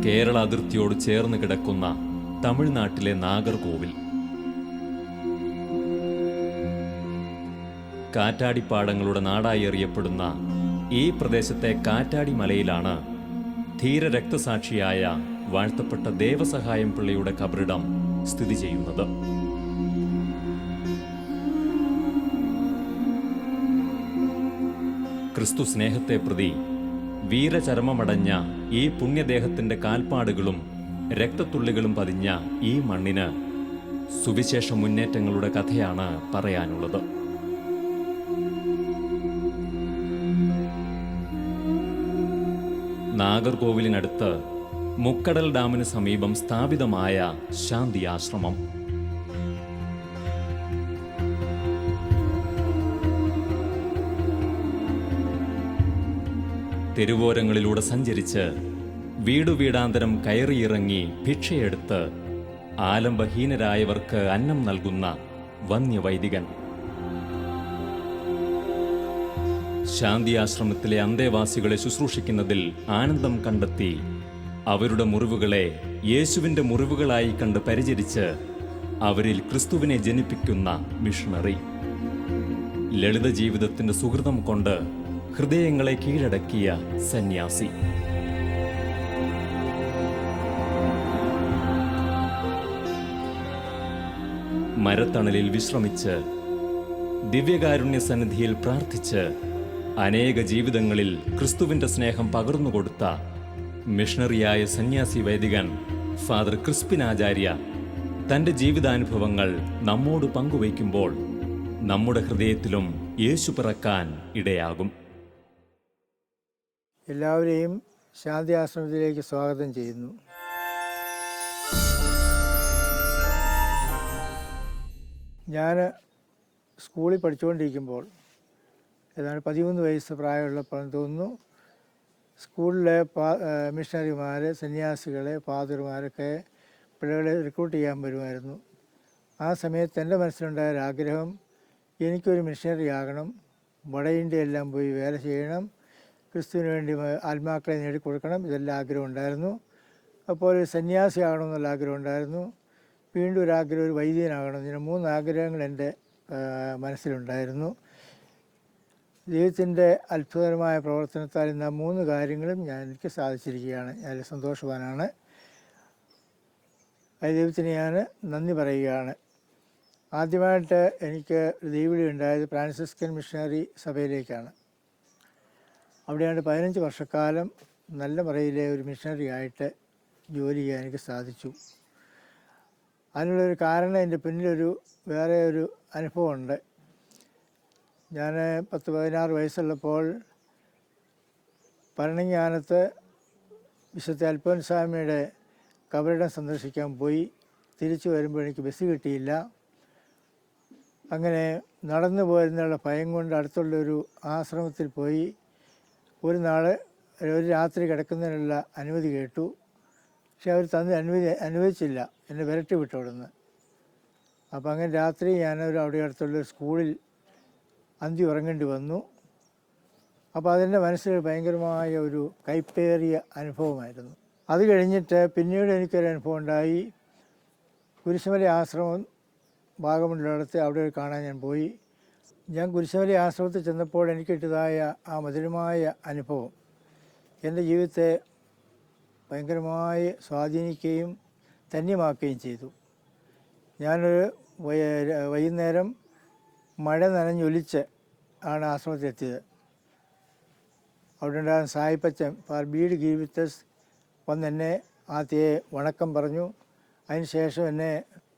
കേരള അതിർത്തിയോട് ചേർന്ന് കിടക്കുന്ന തമിഴ്നാട്ടിലെ നാഗർകോവിൽ. കാറ്റാടിപ്പാടങ്ങളുടെ നാടായി അറിയപ്പെടുന്ന ഈ പ്രദേശത്തെ കാറ്റാടി മലയിലാണ് ധീര രക്തസാക്ഷിയായ വാഴ്ത്തപ്പെട്ട ദേവസഹായം പിള്ളയുടെ ഖബറിടം സ്ഥിതി ചെയ്യുന്നത്. ക്രിസ്തു സ്നേഹത്തെ പ്രതി വീരചരമമടഞ്ഞ ഈ പുണ്യദേഹത്തിന്റെ കാൽപ്പാടുകളും രക്തത്തുള്ളികളും പതിഞ്ഞ ഈ മണ്ണിന് സുവിശേഷ മുന്നേറ്റങ്ങളുടെ കഥയാണ് പറയാനുള്ളത്. നാഗർകോവിലിനടുത്ത് മുക്കടൽ ഡാമിന് സമീപം സ്ഥാപിതമായ ശാന്തി ആശ്രമം. തെരുവോരങ്ങളിലൂടെ സഞ്ചരിച്ച് വീടുവീടാന്തരം കയറിയിറങ്ങി ഭിക്ഷയെടുത്ത് ആലംബഹീനരായവർക്ക് അന്നം നൽകുന്ന വന്യവൈദികൻ. ശാന്തി ആശ്രമത്തിലെ അന്തേവാസികളെ ശുശ്രൂഷിക്കുന്നതിൽ ആനന്ദം കണ്ടെത്തി അവരുടെ മുറിവുകളെ യേശുവിൻ്റെ മുറിവുകളായി കണ്ട് പരിചരിച്ച് അവരിൽ ക്രിസ്തുവിനെ ജനിപ്പിക്കുന്ന മിഷണറി. ലളിത ജീവിതത്തിൻ്റെ സുഹൃതം കൊണ്ട് ഹൃദയങ്ങളെ കീഴടക്കിയ സന്യാസി. മരത്തണലിൽ വിശ്രമിച്ച് ദിവ്യകാരുണ്യ സന്നിധിയിൽ പ്രാർത്ഥിച്ച് അനേക ജീവിതങ്ങളിൽ ക്രിസ്തുവിന്റെ സ്നേഹം പകർന്നുകൊടുത്ത മിഷണറിയായ സന്യാസി വൈദികൻ ഫാദർ ക്രിസ്പിൻ ആചാര്യ തൻ്റെ ജീവിതാനുഭവങ്ങൾ നമ്മോട് പങ്കുവയ്ക്കുമ്പോൾ നമ്മുടെ ഹൃദയത്തിലും യേശു പിറക്കാൻ ഇടയാകും. എല്ലാവരെയും ശാന്തി ആശ്രമത്തിലേക്ക് സ്വാഗതം ചെയ്യുന്നു. ഞാൻ സ്കൂളിൽ പഠിച്ചുകൊണ്ടിരിക്കുമ്പോൾ ഏതാണ്ട് 13 വയസ്സ് പ്രായമുള്ളപ്പോൾ തോന്നുന്നു സ്കൂളിലെ മിഷണറിമാർ, സന്യാസികളെ, ഫാദർമാരൊക്കെ പിള്ളേരെ റിക്രൂട്ട് ചെയ്യാൻ വരുമായിരുന്നു. ആ സമയത്ത് എൻ്റെ മനസ്സിലുണ്ടായ ഒരാഗ്രഹം, എനിക്കൊരു മിഷണറി ആകണം, വട ഇന്ത്യയെല്ലാം പോയി വേല ചെയ്യണം, ക്രിസ്തുവിന് വേണ്ടി ആത്മാക്കളെ നേടിക്കൊടുക്കണം, ഇതെല്ലാം ആഗ്രഹം ഉണ്ടായിരുന്നു. അപ്പോൾ ഒരു സന്യാസി ആകണമെന്നുള്ള ആഗ്രഹം ഉണ്ടായിരുന്നു. വീണ്ടും ഒരാഗ്രഹം ഒരു വൈദികനാകണം. ഇങ്ങനെ 3 ആഗ്രഹങ്ങൾ എൻ്റെ മനസ്സിലുണ്ടായിരുന്നു. ദൈവത്തിൻ്റെ അത്ഭുതകരമായ പ്രവർത്തനത്താൽ ഇന്ന് 3 കാര്യങ്ങളും എനിക്ക് സാധിച്ചിരിക്കുകയാണ്. ഞാൻ സന്തോഷവാനാണ്. ദൈവത്തിന് ഞാൻ നന്ദി പറയുകയാണ്. ആദ്യമായിട്ട് എനിക്ക് ദൈവവിളി ഉണ്ടായത് ഫ്രാൻസിസ്കൻ മിഷണറി സഭയിലേക്കാണ്. അവിടെയാണ് 15 വർഷക്കാലം നല്ല മറയിലെ ഒരു മിഷണറി ആയിട്ട് ജോലി ചെയ്യാൻ എനിക്ക് സാധിച്ചു. അതിനുള്ളൊരു കാരണം എൻ്റെ പിന്നിലൊരു വേറെ ഒരു അനുഭവമുണ്ട്. ഞാൻ 10-16 വയസ്സുള്ളപ്പോൾ ഭരണങ്ങാനത്ത് വിശുദ്ധ അൽഫോൻസാമ്മയുടെ ഖബറിടം സന്ദർശിക്കാൻ പോയി. തിരിച്ചു വരുമ്പോൾ എനിക്ക് ബസ് കിട്ടിയില്ല. അങ്ങനെ നടന്നു പോരുന്നുള്ള ഭയം കൊണ്ട് അടുത്തുള്ളൊരു ആശ്രമത്തിൽ പോയി. ഒരു രാത്രി കിടക്കുന്നതിനുള്ള അനുമതി കേട്ടു. പക്ഷെ അവർ അനുവദിച്ചില്ല, എന്നെ വിരട്ടി വിട്ടു അവിടുന്ന്. അപ്പം അങ്ങനെ രാത്രി ഞാനൊരു അവിടെ അടുത്തുള്ളൊരു സ്കൂളിൽ അന്തി ഉറങ്ങേണ്ടി വന്നു. അപ്പോൾ അതെൻ്റെ മനസ്സിൽ ഭയങ്കരമായ ഒരു കൈപ്പേറിയ അനുഭവമായിരുന്നു. അത് കഴിഞ്ഞിട്ട് പിന്നീട് എനിക്കൊരു അനുഭവം ഉണ്ടായി. കുരിശുമല ആശ്രമം ഭാഗമുള്ളിടത്ത് അവിടെ കാണാൻ ഞാൻ പോയി. ഞാൻ കുരിശുമല ആശ്രമത്തിൽ ചെന്നപ്പോൾ എനിക്ക് കിട്ടിയതായ ആ മധുരമായ അനുഭവം എൻ്റെ ജീവിതത്തെ ഭയങ്കരമായി സ്വാധീനിക്കുകയും ധന്യമാക്കുകയും ചെയ്തു. ഞാനൊരു വൈകുന്നേരം മഴ നനഞ്ഞൊലിച്ച് ആണ് ആശ്രമത്തിലെത്തിയത്. അവിടെ ഉണ്ടാകുന്ന സായിപ്പച്ചൻ ബീഡ് ഗീവിത്തസ് വന്നെന്നെ ആദ്യത്തെ വണക്കം പറഞ്ഞു. അതിനുശേഷം എന്നെ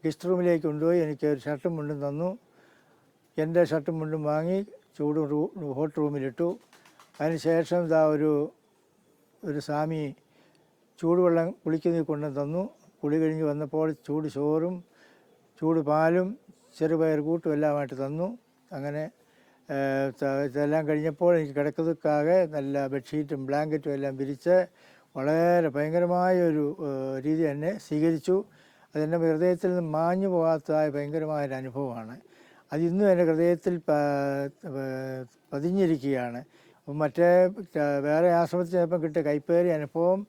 ഗസ്റ്റ് റൂമിലേക്ക് കൊണ്ടുപോയി എനിക്ക് ഒരു ഷർട്ടും മുണ്ടും തന്നു. എൻ്റെ ഷർട്ടും മുണ്ടും വാങ്ങി ഹോട്ട് റൂമിലിട്ടു. അതിനുശേഷം ഒരു സ്വാമി ചൂടുവെള്ളം കുളിക്കുന്നതിൽ കൊണ്ടു തന്നു. കുളി കഴിഞ്ഞ് വന്നപ്പോൾ ചൂട് ചോറും ചൂട് പാലും ചെറുപയർ കൂട്ടും എല്ലാമായിട്ട് തന്നു. അങ്ങനെ ഇതെല്ലാം കഴിഞ്ഞപ്പോൾ എനിക്ക് കിടക്കുന്നതൊക്കെ നല്ല ബെഡ്ഷീറ്റും ബ്ലാങ്കറ്റും എല്ലാം വിരിച്ച് വളരെ ഭയങ്കരമായൊരു രീതി എന്നെ സ്വീകരിച്ചു. അതെൻ്റെ ഹൃദയത്തിൽ നിന്ന് മാഞ്ഞു പോകാത്തതായ ഭയങ്കരമായൊരു അനുഭവമാണ്. അതിന്നും എൻ്റെ ഹൃദയത്തിൽ പതിഞ്ഞിരിക്കുകയാണ്. മറ്റേ വേറെ ആശ്രമത്തിൽ ചിലപ്പം കിട്ടിയ കൈപ്പേറിയ അനുഭവം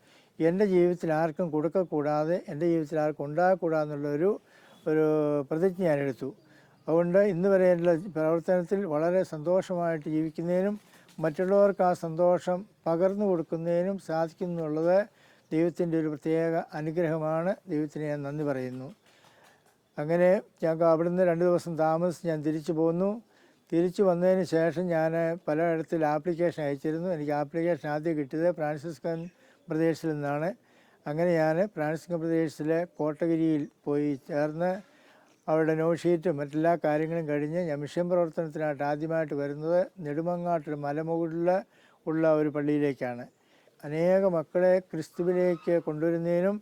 എൻ്റെ ജീവിതത്തിൽ ആർക്കും കൊടുക്കக்கூടാതെ, എൻ്റെ ജീവിതത്തിൽ ആർക്കും ഉണ്ടാകக்கூടാതെന്നുള്ളൊരു പ്രതിജ്ഞ ഞാനെടുത്തു. അതുകൊണ്ട് ഇന്ന് വരെ എൻ്റെ പ്രവർത്തനത്തിൽ വളരെ സന്തോഷമായിട്ട് ജീവിക്കുന്നതിനും മറ്റുള്ളവർക്ക് ആ സന്തോഷം പകർന്നു കൊടുക്കുന്നതിനും സാധിക്കുന്നു എന്നുള്ളത് ദൈവത്തിൻ്റെ ഒരു പ്രത്യേക അനുഗ്രഹമാണ്. ദൈവത്തിന് ഞാൻ നന്ദി പറയുന്നു. അങ്ങനെ ഞങ്ങൾക്ക് അവിടുന്ന് 2 ദിവസം താമസിച്ച് ഞാൻ തിരിച്ചു പോന്നു. തിരിച്ചു വന്നതിന് ശേഷം ഞാൻ പലയിടത്തിൽ ആപ്ലിക്കേഷൻ അയച്ചിരുന്നു. എനിക്ക് ആപ്ലിക്കേഷൻ ആദ്യം കിട്ടിയത് ഫ്രാൻസിസ്കൻ പ്രദേശത്തിൽ നിന്നാണ്. അങ്ങനെ ഞാൻ ഫ്രാൻസിസ്കൻ പ്രദേശത്തിലെ കോട്ടഗിരിയിൽ പോയി ചേർന്ന് അവരുടെ നോഷീറ്റും മറ്റെല്ലാ കാര്യങ്ങളും കഴിഞ്ഞ് ഞാൻ മിഷൻ പ്രവർത്തനത്തിനായിട്ട് ആദ്യമായിട്ട് വരുന്നത് നെടുമങ്ങാട്ടൊരു മലമുകളിൽ ഉള്ള ഒരു പള്ളിയിലേക്കാണ്. അനേക മക്കളെ ക്രിസ്തുവിലേക്ക് കൊണ്ടുവരുന്നതിനും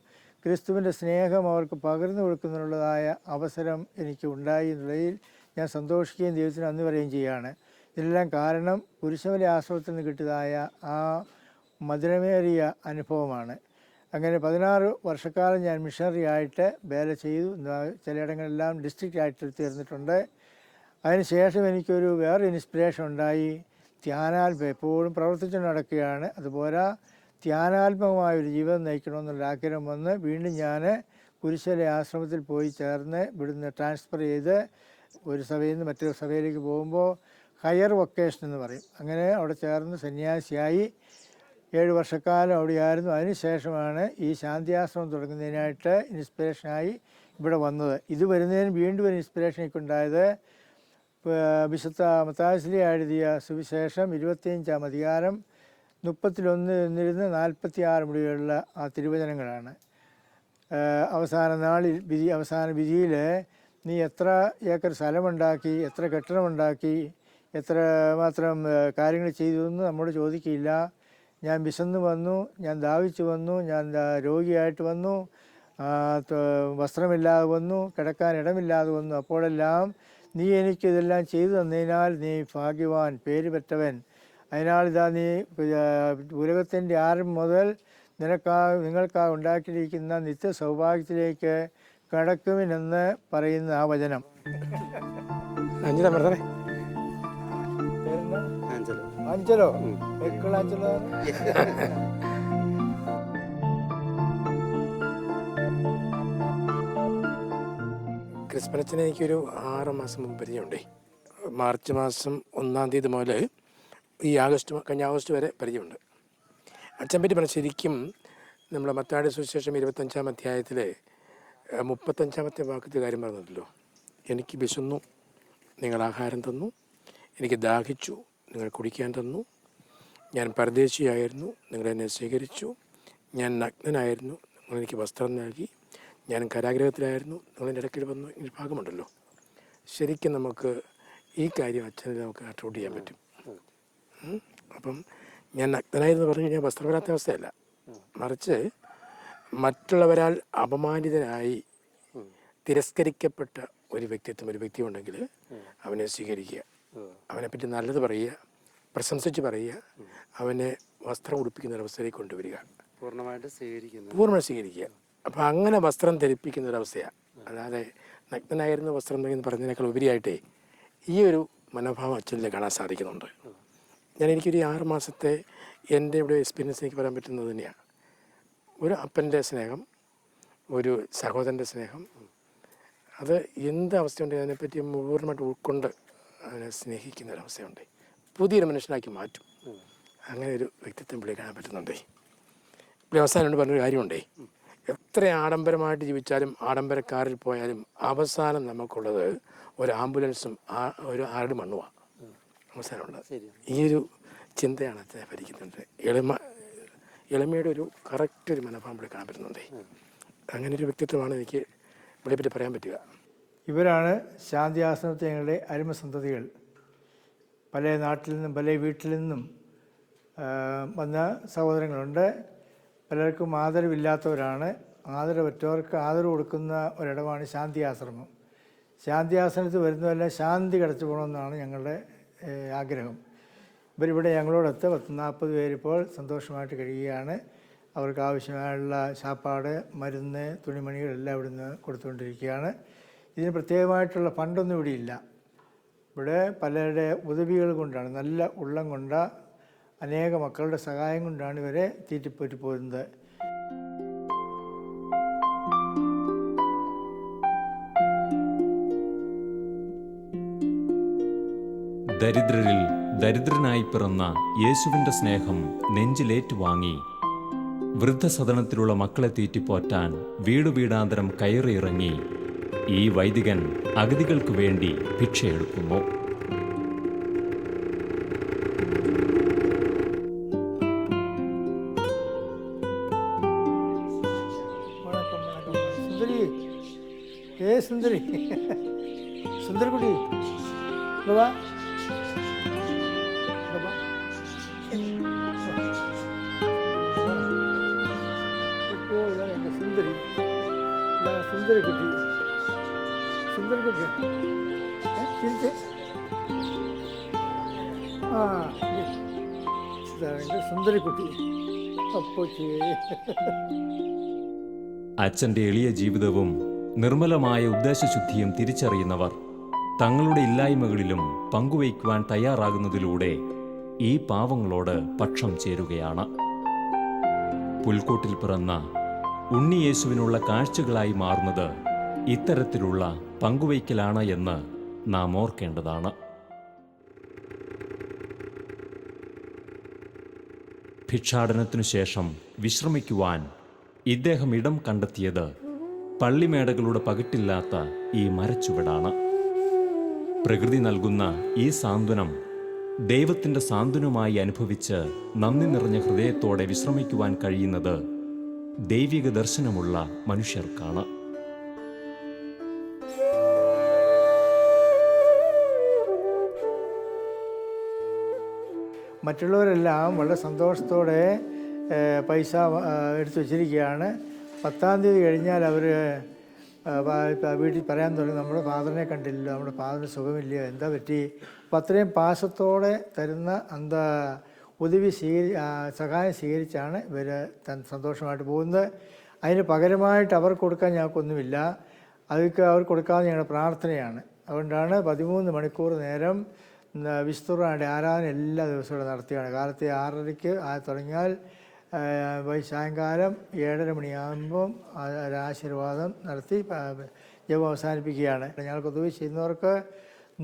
ക്രിസ്തുവിൻ്റെ സ്നേഹം അവർക്ക് പകർന്നു കൊടുക്കുന്നതിനുള്ളതായ അവസരം എനിക്ക് ഉണ്ടായി എന്നുള്ളതിൽ ഞാൻ സന്തോഷിക്കുകയും ദൈവത്തിന് നന്ദി പറയുകയും ചെയ്യുകയാണ്. ഇതിനെല്ലാം കാരണം കുരിശുമല ആശ്രമത്തിൽ നിന്ന് കിട്ടിയതായ ആ മധുരമേറിയ അനുഭവമാണ്. അങ്ങനെ 16 വർഷക്കാലം ഞാൻ മിഷണറി ആയിട്ട് വേല ചെയ്തു. ചിലയിടങ്ങളെല്ലാം ഡിസ്ട്രിക്റ്റ് ആയിട്ട് തീർന്നിട്ടുണ്ട്. അതിനുശേഷം എനിക്കൊരു വേറെ ഇൻസ്പിറേഷൻ ഉണ്ടായി. ധ്യാനാത്മ എപ്പോഴും പ്രവർത്തിച്ചു നടക്കുകയാണ്. അതുപോലെ ധ്യാനാത്മകമായൊരു ജീവിതം നയിക്കണമെന്നുള്ള ആഗ്രഹം വന്ന് വീണ്ടും ഞാൻ കുരിശുമല ആശ്രമത്തിൽ പോയി ചേർന്ന് ഇവിടുന്ന് ട്രാൻസ്ഫർ ചെയ്ത് ഒരു സഭയിൽ നിന്ന് മറ്റൊരു സഭയിലേക്ക് പോകുമ്പോൾ ഹയർ വൊക്കേഷൻ എന്ന് പറയും. അങ്ങനെ അവിടെ ചേർന്ന് സന്യാസിയായി 7 വർഷക്കാലം അവിടെയായിരുന്നു. അതിനുശേഷമാണ് ഈ ശാന്തിയാശ്രമം തുടങ്ങുന്നതിനായിട്ട് ഇൻസ്പിറേഷനായി ഇവിടെ വന്നത്. ഇത് വരുന്നതിന് വീണ്ടും ഒരു ഇൻസ്പിറേഷൻ എനിക്ക് ഉണ്ടായത് വിശുദ്ധ മത്തായി എഴുതിയ സുവിശേഷം 25-ാം അധികാരം 31 46 മുടിയുള്ള ആ തിരുവചനങ്ങളാണ്. അവസാന നാളിൽ അവസാന വിധിയിൽ നീ എത്ര ഏക്കർ സ്ഥലമുണ്ടാക്കി, എത്ര കെട്ടിടമുണ്ടാക്കി, എത്ര മാത്രം കാര്യങ്ങൾ ചെയ്തു എന്ന് നമ്മോട് ചോദിക്കില്ല. ഞാൻ വിശന്ന് വന്നു, ഞാൻ ദാഹിച്ചു വന്നു, ഞാൻ രോഗിയായിട്ട് വന്നു, വസ്ത്രമില്ലാതെ വന്നു, കിടക്കാൻ ഇടമില്ലാതെ വന്നു. അപ്പോഴെല്ലാം നീ എനിക്കിതെല്ലാം ചെയ്തു തന്നതിനാൽ നീ ഭാഗ്യവാൻ, പേര് പെറ്റവൻ. അതിനാൽ ഇതാ നീ ഉലകത്തിൻ്റെ ആരംഭം മുതൽ നിങ്ങൾക്കാ ഉണ്ടാക്കിയിരിക്കുന്ന നിത്യ സൗഭാഗ്യത്തിലേക്ക് കടക്കുമെന്ന് പറയുന്ന ആ വചനം. അഞ്ചലോ അഞ്ചലോ ക്രിസ്മസിന് എനിക്കൊരു 6 മാസം മുമ്പ് പരിചയമുണ്ടേ. മാർച്ച് മാസം 1-ാം തീയതി മുതൽ ഈ കഴിഞ്ഞ ആഗസ്റ്റ് വരെ പരിചയമുണ്ട്. അച്ഛൻ പറ്റി പറഞ്ഞാൽ ശരിക്കും നമ്മൾ മത്തായിയുടെ സുവിശേഷം 25-ാം അധ്യായത്തിൽ 35-ാമത്തെ വാക്യത്തെ കാര്യം പറഞ്ഞല്ലോ. എനിക്ക് വിശന്നു, നിങ്ങൾ ആഹാരം തന്നു. എനിക്ക് ദാഹിച്ചു, നിങ്ങൾ കുടിക്കാൻ തന്നു. ഞാൻ പരദേശിയായിരുന്നു, നിങ്ങൾ എന്നെ സ്വീകരിച്ചു. ഞാൻ നഗ്നനായിരുന്നു, നിങ്ങൾ എനിക്ക് വസ്ത്രം നൽകി. ഞാൻ കാരാഗ്രഹത്തിലായിരുന്നു, നിങ്ങളെൻ്റെ ഇടയ്ക്കിൽ വന്നു. ഈ ഭാഗമുണ്ടല്ലോ, ശരിക്കും നമുക്ക് ഈ കാര്യം അച്ഛനിൽ നമുക്ക് അട്രോട്ട് ചെയ്യാൻ പറ്റും. അപ്പം ഞാൻ നഗ്നനായെന്ന് പറഞ്ഞു കഴിഞ്ഞാൽ വസ്ത്രമില്ലാത്ത അവസ്ഥയല്ല, മറിച്ച് മറ്റുള്ളവരാൽ അപമാനിതനായി തിരസ്കരിക്കപ്പെട്ട ഒരു വ്യക്തി ഉണ്ടെങ്കിൽ അവനെ സ്വീകരിക്കുക, അവനെപ്പറ്റി നല്ലത് പറയുക, പ്രശംസിച്ച് പറയുക, അവനെ വസ്ത്രം ഉടുപ്പിക്കുന്ന ഒരവസ്ഥയിലേക്ക് കൊണ്ടുവരിക, പൂർണ്ണമായി സ്വീകരിക്കുക. അപ്പം അങ്ങനെ വസ്ത്രം ധരിപ്പിക്കുന്ന ഒരവസ്ഥയാണ്. അല്ലാതെ നഗ്നനായിരുന്നു വസ്ത്രം എന്ന് പറഞ്ഞതിനേക്കാൾ ഉപരിയായിട്ടേ ഈ ഒരു മനോഭാവം അച്ഛനിൽ കാണാൻ സാധിക്കുന്നുണ്ട്. എനിക്കൊരു 6 മാസത്തെ എൻ്റെ ഇവിടെ എക്സ്പീരിയൻസ് എനിക്ക് പറയാൻ പറ്റുന്നത് തന്നെയാണ്. ഒരു അപ്പൻ്റെ സ്നേഹം, ഒരു സഹോദരൻ്റെ സ്നേഹം, അത് എന്ത് അവസ്ഥയുണ്ടെങ്കിൽ അതിനെപ്പറ്റി പൂർണ്ണമായിട്ട് ഉൾക്കൊണ്ട് അതിനെ സ്നേഹിക്കുന്ന ഒരവസ്ഥയുണ്ട്. പുതിയൊരു മനുഷ്യനാക്കി മാറ്റും. അങ്ങനെ ഒരു വ്യക്തിത്വം ഇവിടെ കാണാൻ പറ്റുന്നുണ്ടേ. ഇവിടെ അവസാനം പറഞ്ഞൊരു കാര്യമുണ്ടേ, എത്ര ആഡംബരമായിട്ട് ജീവിച്ചാലും ആഡംബരക്കാരിൽ പോയാലും അവസാനം നമുക്കുള്ളത് ഒരു ആംബുലൻസും ഒരു ആരുടെ മണ്ണുമാണ് അവസാനമുള്ളത്. ഈ ഒരു ചിന്തയാണ് അച്ഛനെ ഭരിക്കുന്നുണ്ട്. എളിമയുടെ ഒരു കറക്റ്റ് ഒരു മനോഭാവം ഇവിടെ കാണാൻ പറ്റുന്നുണ്ടേ. അങ്ങനെ ഒരു വ്യക്തിത്വമാണ് എനിക്ക് ഇവിടെ പറ്റി പറയാൻ പറ്റുക. ഇവരാണ് ശാന്തി ആശ്രമത്തിലെ അരുമസന്തതികൾ. പല നാട്ടിൽ നിന്നും പല വീട്ടിൽ നിന്നും വന്ന സഹോദരങ്ങളുണ്ട്. പലർക്കും ആദരവില്ലാത്തവരാണ്. ആദരവറ്റവർക്ക് ആദരവ് കൊടുക്കുന്ന ഒരിടമാണ് ശാന്തി ആശ്രമം. ശാന്തി ആശ്രമത്തിൽ വരുന്നതെല്ലാം ശാന്തി കിടച്ചു പോകണമെന്നാണ് ഞങ്ങളുടെ ആഗ്രഹം. ഇവരിവിടെ ഞങ്ങളോടൊത്ത് 40 പേരിപ്പോൾ സന്തോഷമായിട്ട് കഴിയുകയാണ്. അവർക്ക് ആവശ്യമായുള്ള ശാപ്പാട്, മരുന്ന്, തുണിമണികളെല്ലാം ഇവിടുന്ന് കൊടുത്തുകൊണ്ടിരിക്കുകയാണ്. ഇതിന് പ്രത്യേകമായിട്ടുള്ള ഫണ്ടൊന്നും ഇവിടെ ഇല്ല. ഇവിടെ പലരുടെ ഉദവികൾ കൊണ്ടാണ്, നല്ല ഉള്ളം കൊണ്ട അനേക മക്കളുടെ സഹായം കൊണ്ടാണ് ഇവരെ തീറ്റിപ്പോറ്റി പോരുന്നത്. ദരിദ്രരിൽ ദരിദ്രനായി പിറന്ന യേശുവിൻ്റെ സ്നേഹം നെഞ്ചിലേറ്റുവാങ്ങി വൃദ്ധസദനത്തിലുള്ള മക്കളെ തീറ്റിപ്പോറ്റാൻ വീടുവീടാന്തരം കയറിയിറങ്ങി ഈ വൈദികൻ അഗതികൾക്ക് വേണ്ടി ഭിക്ഷയെടുക്കുന്നു. സുന്ദരി, സുന്ദരി, സുന്ദരക്കുട്ടി, ബാബാ ബാബാ, എൻ്റെ സുന്ദരി, സുന്ദരക്കുട്ടി, സുന്ദരക്കുട്ടി, തിരിച്ച് ആ എൻ്റെ സുന്ദരക്കുട്ടി, അപ്പോച്ചേ. അച്ഛൻ്റെ എളിയ ജീവിതവും നിർമ്മലമായ ഉദ്ദേശശുദ്ധിയും തിരിച്ചറിയുന്നവർ തങ്ങളുടെ ഇല്ലായ്മകളിലും പങ്കുവയ്ക്കുവാൻ തയ്യാറാകുന്നതിലൂടെ ഈ പാവങ്ങളോട് പക്ഷം ചേരുകയാണ്. പുൽക്കൂട്ടിൽ പിറന്ന ഉണ്ണിയേശുവിനുള്ള കാഴ്ചകളായി മാറുന്നത് ഇത്തരത്തിലുള്ള പങ്കുവയ്ക്കലാണ് എന്ന് നാം ഓർക്കേണ്ടതാണ്. ഭിക്ഷാടനത്തിനു ശേഷം വിശ്രമിക്കുവാൻ ഇദ്ദേഹം ഇടം കണ്ടെത്തിയത് പള്ളിമേടകളുടെ പകിട്ടില്ലാത്ത ഈ മരച്ചുവടാണ്. പ്രകൃതി നൽകുന്ന ഈ സാന്ത്വനം ദൈവത്തിൻ്റെ സാന്ത്വനമായി അനുഭവിച്ച് നന്ദി നിറഞ്ഞ ഹൃദയത്തോടെ വിശ്രമിക്കുവാൻ കഴിയുന്നത് ദൈവിക ദർശനമുള്ള മനുഷ്യർക്കാണ്. മറ്റുള്ളവരെല്ലാം വളരെ സന്തോഷത്തോടെ പൈസ എടുത്തു വച്ചിരിക്കുകയാണ്. 10-ാം തീയതി കഴിഞ്ഞാൽ അവർ വീട്ടിൽ പറയാൻ തുടങ്ങി, നമ്മുടെ ഫാദറിനെ കണ്ടില്ല, നമ്മുടെ ഫാദറിന് സുഖമില്ല, എന്താ പറ്റി. അപ്പം അത്രയും പാസത്തോടെ തരുന്ന ഉദവി സഹായം സ്വീകരിച്ചാണ് ഇവർ സന്തോഷമായിട്ട് പോകുന്നത്. അതിന് പകരമായിട്ട് അവർക്ക് കൊടുക്കാൻ ഞങ്ങൾക്കൊന്നുമില്ല. അവർക്ക് കൊടുക്കാതെ ഞങ്ങളുടെ പ്രാർത്ഥനയാണ്. അതുകൊണ്ടാണ് 13 മണിക്കൂർ നേരം വിശുദ്ധരുടെ ആരാധന എല്ലാ ദിവസവും നടത്തുകയാണ്. കാലത്തെ 6:30 തുടങ്ങിയാൽ സായങ്കാലം 7:30 മണിയാകുമ്പം ആശീർവാദം നടത്തി ജപം അവസാനിപ്പിക്കുകയാണ്. ഞങ്ങൾക്ക് ഉദവി ചെയ്യുന്നവർക്ക്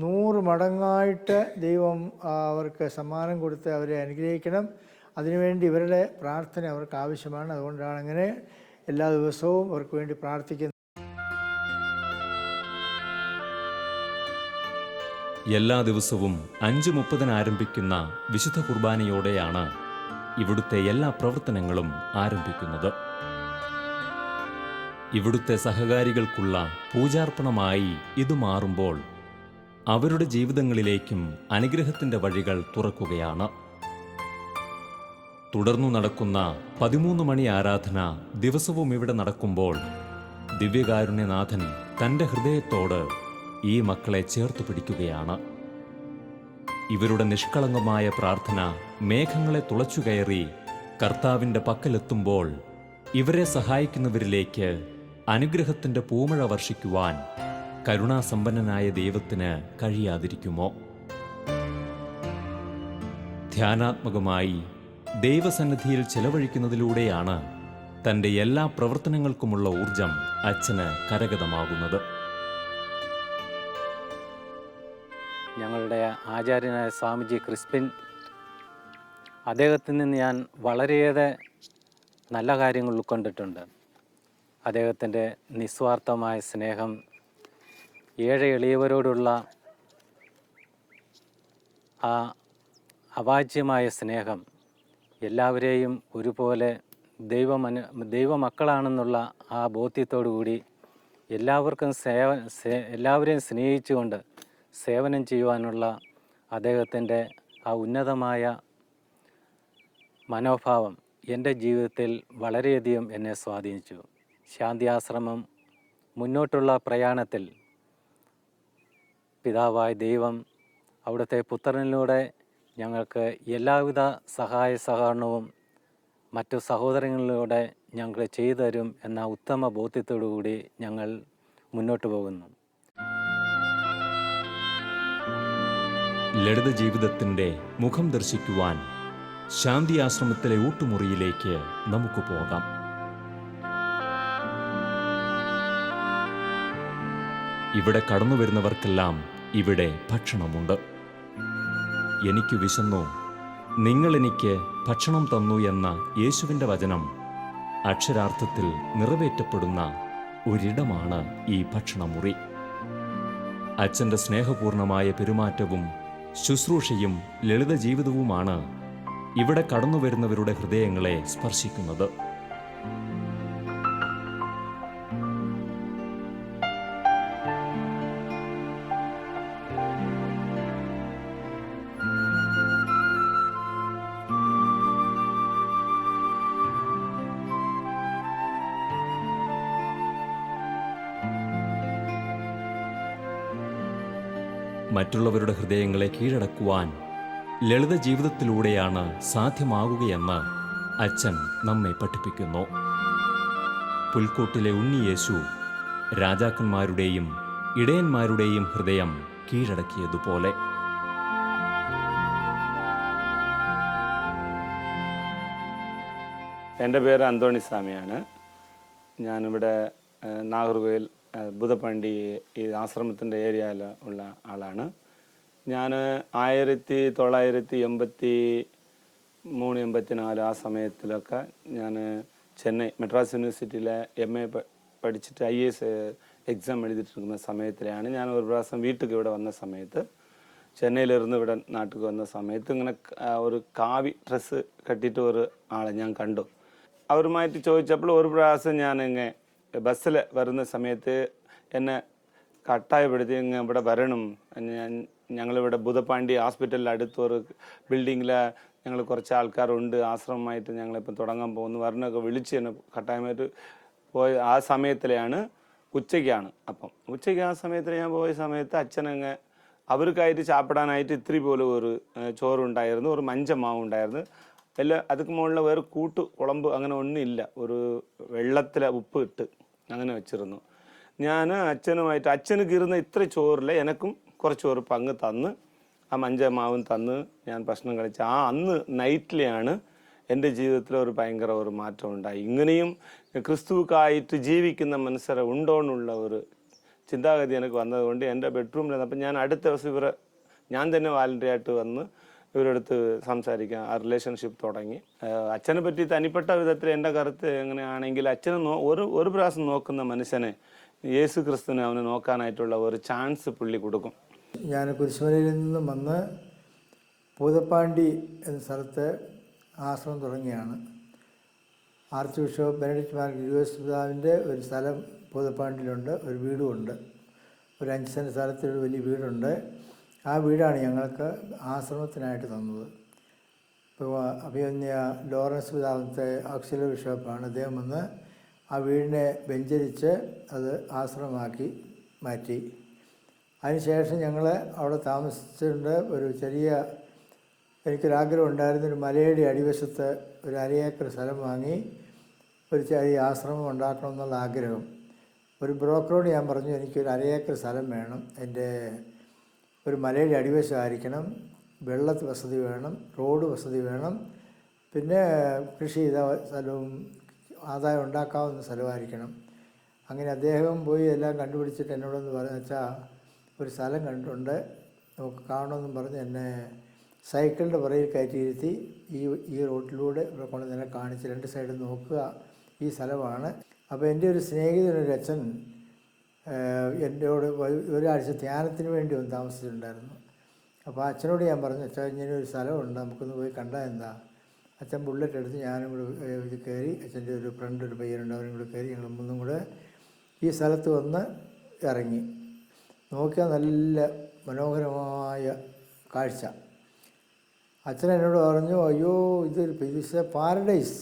100 മടങ്ങായിട്ട് ദൈവം അവർക്ക് സമ്മാനം കൊടുത്ത് അവരെ അനുഗ്രഹിക്കണം. അതിനുവേണ്ടി ഇവരുടെ പ്രാർത്ഥന അവർക്ക് ആവശ്യമാണ്. അതുകൊണ്ടാണ് അങ്ങനെ എല്ലാ ദിവസവും അവർക്ക് വേണ്ടി പ്രാർത്ഥിക്കുന്നത്. എല്ലാ ദിവസവും 5:30 ആരംഭിക്കുന്ന വിശുദ്ധ കുർബാനയോടെയാണ് ഇവിടുത്തെ എല്ലാ പ്രവർത്തനങ്ങളും ആരംഭിക്കുന്നത്. ഇവിടുത്തെ സഹകാരികൾക്കുള്ള പൂജാർപ്പണമായി ഇത് മാറുമ്പോൾ അവരുടെ ജീവിതങ്ങളിലേക്കും അനുഗ്രഹത്തിൻ്റെ വഴികൾ തുറക്കുകയാണ്. തുടർന്നു നടക്കുന്ന 13 മണി ആരാധന ദിവസവും ഇവിടെ നടക്കുമ്പോൾ ദിവ്യകാരുണ്യനാഥൻ തൻ്റെ ഹൃദയത്തോട് ഈ മക്കളെ ചേർത്ത് പിടിക്കുകയാണ്. ഇവരുടെ നിഷ്കളങ്കമായ പ്രാർത്ഥന മേഘങ്ങളെ തുളച്ചുകയറി കർത്താവിൻ്റെ പക്കലെത്തുമ്പോൾ ഇവരെ സഹായിക്കുന്നവരിലേക്ക് അനുഗ്രഹത്തിൻ്റെ പൂമഴ വർഷിക്കുവാൻ കരുണാസമ്പന്നനായ ദൈവത്തിന് കഴിയാതിരിക്കുമോ? ധ്യാനാത്മകമായി ദൈവസന്നിധിയിൽ ചെലവഴിക്കുന്നതിലൂടെയാണ് തൻ്റെ എല്ലാ പ്രവർത്തനങ്ങൾക്കുമുള്ള ഊർജം അച്ഛന് കരഗതമാകുന്നത്. ഞങ്ങളുടെ ആചാര്യനായ സ്വാമിജി ക്രിസ്പിൻ, അദ്ദേഹത്തിൽ നിന്ന് ഞാൻ വളരെയേറെ നല്ല കാര്യങ്ങൾ ഉൾക്കൊണ്ടിട്ടുണ്ട്. അദ്ദേഹത്തിൻ്റെ നിസ്വാർത്ഥമായ സ്നേഹം, എളിയവരോടുള്ള ആ അവാച്യമായ സ്നേഹം, എല്ലാവരെയും ഒരുപോലെ ദൈവമക്കളാണെന്നുള്ള ആ ബോധ്യത്തോടു കൂടി എല്ലാവരെയും സ്നേഹിച്ചുകൊണ്ട് സേവനം ചെയ്യുവാനുള്ള അദ്ദേഹത്തിൻ്റെ ആ ഉന്നതമായ മനോഭാവം എൻ്റെ ജീവിതത്തിൽ വളരെയധികം എന്നെ സ്വാധീനിച്ചു. ശാന്തിയാശ്രമം മുന്നോട്ടുള്ള പ്രയാണത്തിൽ പിതാവായ ദൈവം അവിടുത്തെ പുത്രനിലൂടെ ഞങ്ങൾക്ക് എല്ലാവിധ സഹായ സഹകരണവും മറ്റു സഹോദരങ്ങളിലൂടെ ഞങ്ങൾ ചെയ്തു തരും എന്ന ഉത്തമ ബോധ്യത്തോടു കൂടി ഞങ്ങൾ മുന്നോട്ട് പോകുന്നു. ലളിത ജീവിതത്തിൻ്റെ മുഖം ദർശിക്കുവാൻ ശാന്തി ആശ്രമത്തിലെ ഊട്ടുമുറിയിലേക്ക് നമുക്ക് പോകാം. ഇവിടെ കടന്നു വരുന്നവർക്കെല്ലാം ഇവിടെ ഭക്ഷണമുണ്ട്. എനിക്ക് വിശന്നു, നിങ്ങളെനിക്ക് ഭക്ഷണം തന്നു എന്ന യേശുവിൻ്റെ വചനം അക്ഷരാർത്ഥത്തിൽ നിറവേറ്റപ്പെടുന്ന ഒരിടമാണ് ഈ ഭക്ഷണമുറി. അച്ഛൻ്റെ സ്നേഹപൂർണമായ പെരുമാറ്റവും ശുശ്രൂഷയും ലളിത ജീവിതവുമാണ് ഇവിടെ കടന്നുവരുന്നവരുടെ ഹൃദയങ്ങളെ സ്പർശിക്കുന്നത്. മറ്റുള്ളവരുടെ ഹൃദയങ്ങളെ കീഴടക്കുവാൻ ലളിത ജീവിതത്തിലൂടെയാണ് സാധ്യമാകുകയെന്ന് അച്ഛൻ നമ്മെ പഠിപ്പിക്കുന്നു. പുൽക്കൂട്ടിലെ ഉണ്ണിയേശു രാജാക്കന്മാരുടെയും ഇടയന്മാരുടെയും ഹൃദയം കീഴടക്കിയതുപോലെ. എൻ്റെ പേര് അന്തോണിസ്വാമിയാണ്. ഞാനിവിടെ നാഗർകോവിൽ ബുധപ്പണ്ടി ഈ ആശ്രമത്തിൻ്റെ ഏരിയയിൽ ഉള്ള ആളാണ്. ഞാൻ 1983-84 ആ സമയത്തിലൊക്കെ ഞാൻ ചെന്നൈ മെഡ്രാസ് യൂണിവേഴ്സിറ്റിയിലെ MA പഠിച്ചിട്ട് IAS എക്സാം എഴുതിയിട്ടിരിക്കുന്ന സമയത്തിലാണ് ഞാൻ ഒരു പ്രാവശ്യം വീട്ടിലേക്ക് ഇവിടെ വന്ന സമയത്ത്, ചെന്നൈയിലിരുന്ന് ഇവിടെ നാട്ടിൽ വന്ന സമയത്ത് ഇങ്ങനെ ഒരു കാവി ഡ്രസ്സ് കെട്ടിയിട്ട് ഒരു ആളെ ഞാൻ കണ്ടു. അവരുമായിട്ട് ചോദിച്ചപ്പോൾ ഒരു പ്രാവശ്യം ഞാൻ ഇങ്ങനെ ബസ്സിൽ വരുന്ന സമയത്ത് എന്നെ കട്ടായപ്പെടുത്തി ഇങ്ങനെ ഇവിടെ വരണം, ഞങ്ങളിവിടെ ബുധപ്പാണ്ടി ഹോസ്പിറ്റലിൽ അടുത്തൊരു ബിൽഡിങ്ങിൽ ഞങ്ങൾ കുറച്ച് ആൾക്കാരുണ്ട്, ആശ്രമമായിട്ട് ഞങ്ങളിപ്പം തുടങ്ങാൻ പോകുന്നു വരണമൊക്കെ വിളിച്ച് എന്നെ കട്ടായമായിട്ട് പോയ ആ സമയത്തിലെയാണ് ഉച്ചയ്ക്കാണ്. അപ്പം ഉച്ചയ്ക്ക് ആ സമയത്തിൽ ഞാൻ പോയ സമയത്ത് അച്ഛനങ്ങ് അവർക്കായിട്ട് ചാപ്പിടാനായിട്ട് ഇത്തിരി പോലും ഒരു ചോറുണ്ടായിരുന്നു, ഒരു മഞ്ചമാവ് ഉണ്ടായിരുന്നു. എല്ലാം അതുക്ക് മുകളിൽ വേറെ കുളമ്പ് അങ്ങനെ ഒന്നും ഇല്ല, ഒരു വെള്ളത്തിൽ ഉപ്പ് ഇട്ട് അങ്ങനെ വെച്ചിരുന്നു. ഞാൻ അച്ഛനുമായിട്ട് അച്ഛന് കീറുന്ന ഇത്ര ചോറിൽ എനക്കും കുറച്ച് ചോറ് പങ്ക് തന്ന് ആ മഞ്ചമാവും തന്ന് ഞാൻ ഭക്ഷണം കഴിച്ച ആ അന്ന് നൈറ്റിലെയാണ് എൻ്റെ ജീവിതത്തിൽ ഒരു ഭയങ്കര ഒരു മാറ്റം ഉണ്ടായി. ഇങ്ങനെയും ക്രിസ്തുക്കായിട്ട് ജീവിക്കുന്ന മനുഷ്യരെ ഉണ്ടോന്നുള്ള ഒരു ചിന്താഗതി എനിക്ക് വന്നതുകൊണ്ട് എൻ്റെ ബെഡ്റൂമിൽ അപ്പം ഞാൻ അടുത്ത ദിവസം ഞാൻ തന്നെ വാലണ്ടറി ആയിട്ട് വന്ന് ഇവരടുത്ത് സംസാരിക്കാൻ ആ റിലേഷൻഷിപ്പ് തുടങ്ങി. അച്ഛനെ പറ്റി തനിപ്പെട്ട വിധത്തിൽ എൻ്റെ കരുത്ത് എങ്ങനെയാണെങ്കിൽ അച്ഛനെ ഒരു പ്രാവശ്യം നോക്കുന്ന മനുഷ്യനെ യേശു ക്രിസ്തുവിനെ അവന് നോക്കാനായിട്ടുള്ള ഒരു ചാൻസ് പുള്ളി കൊടുക്കും. ഞാൻ കുരിശുമലയിൽ നിന്നും വന്ന് പൂതപ്പാണ്ടി എന്ന സ്ഥലത്ത് ആശ്രമം തുടങ്ങിയാണ്. Archbishop Benedict Mar Gregorios പിതാവിൻ്റെ ഒരു സ്ഥലം പൂതപ്പാണ്ടിയിലുണ്ട്, ഒരു വീടുമുണ്ട്. ഒരു 5 സെൻറ്റ് സ്ഥലത്തൊരു വലിയ വീടുണ്ട്. ആ വീടാണ് ഞങ്ങൾക്ക് ആശ്രമത്തിനായിട്ട് തന്നത്. ഇപ്പോൾ അഭിമന്യ ലോറൻസ് പിതാവിൻ്റെ ഓക്സിലറി ബിഷപ്പാണ്. അദ്ദേഹം വന്ന് ആ വീടിനെ വെഞ്ചരിച്ച് അത് ആശ്രമമാക്കി മാറ്റി. അതിനുശേഷം ഞങ്ങൾ അവിടെ താമസിച്ചിട്ടുണ്ട്. ഒരു ചെറിയ എനിക്കൊരാഗ്രഹം ഉണ്ടായിരുന്നു, ഒരു മലയുടെ അടിവശത്ത് ഒരു 1/2 ഏക്കർ സ്ഥലം വാങ്ങി ഒരു ചെറിയ ആശ്രമം ഉണ്ടാക്കണമെന്നുള്ള ആഗ്രഹം. ഒരു ബ്രോക്കറോട് ഞാൻ പറഞ്ഞു, എനിക്കൊരു 1/2 ഏക്കർ സ്ഥലം വേണം, എൻ്റെ ഒരു മലയുടെ അടിവശമായിരിക്കണം, വെള്ള വസതി വേണം, റോഡ് വസതി വേണം, പിന്നെ കൃഷി ചെയ്ത സ്ഥലവും ആദായം ഉണ്ടാക്കാവുന്ന സ്ഥലമായിരിക്കണം. അങ്ങനെ അദ്ദേഹം പോയി എല്ലാം കണ്ടുപിടിച്ചിട്ട് എന്നോടൊന്ന് പറഞ്ഞു, വെച്ചാൽ ഒരു സ്ഥലം കണ്ടിട്ടുണ്ട്, നമുക്ക് കാണണമെന്നും പറഞ്ഞ് എന്നെ സൈക്കിളിൻ്റെ പുറകിൽ കയറ്റിയിരുത്തി ഈ റോഡിലൂടെ ഇവിടെ കൊണ്ട് നിന്നെ കാണിച്ച് 2 സൈഡ് നോക്കുക, ഈ സ്ഥലമാണ്. അപ്പോൾ എൻ്റെ ഒരു സ്നേഹിതനൊരു അച്ഛൻ എന്നോട് ഒരാഴ്ച ധ്യാനത്തിന് വേണ്ടി ഒന്ന് താമസിച്ചിട്ടുണ്ടായിരുന്നു. അപ്പോൾ അച്ഛനോട് ഞാൻ പറഞ്ഞു, അച്ഛൻ ഇങ്ങനെ ഒരു സ്ഥലമുണ്ട്, നമുക്കൊന്ന് പോയി കണ്ടാൽ എന്താ. അച്ഛൻ ബുള്ളറ്റ് എടുത്ത് ഞാനും കൂടെ ഇത് കയറി, അച്ഛൻ്റെ ഒരു ഫ്രണ്ട് ഒരു പയ്യനുണ്ട്, അവനും കൂടെ കയറി ഞങ്ങൾ 3 കൂടെ ഈ സ്ഥലത്ത് വന്ന് ഇറങ്ങി. നോക്കിയാൽ നല്ല മനോഹരമായ കാഴ്ച. അച്ഛൻ എന്നോട് പറഞ്ഞു, അയ്യോ it's a paradise,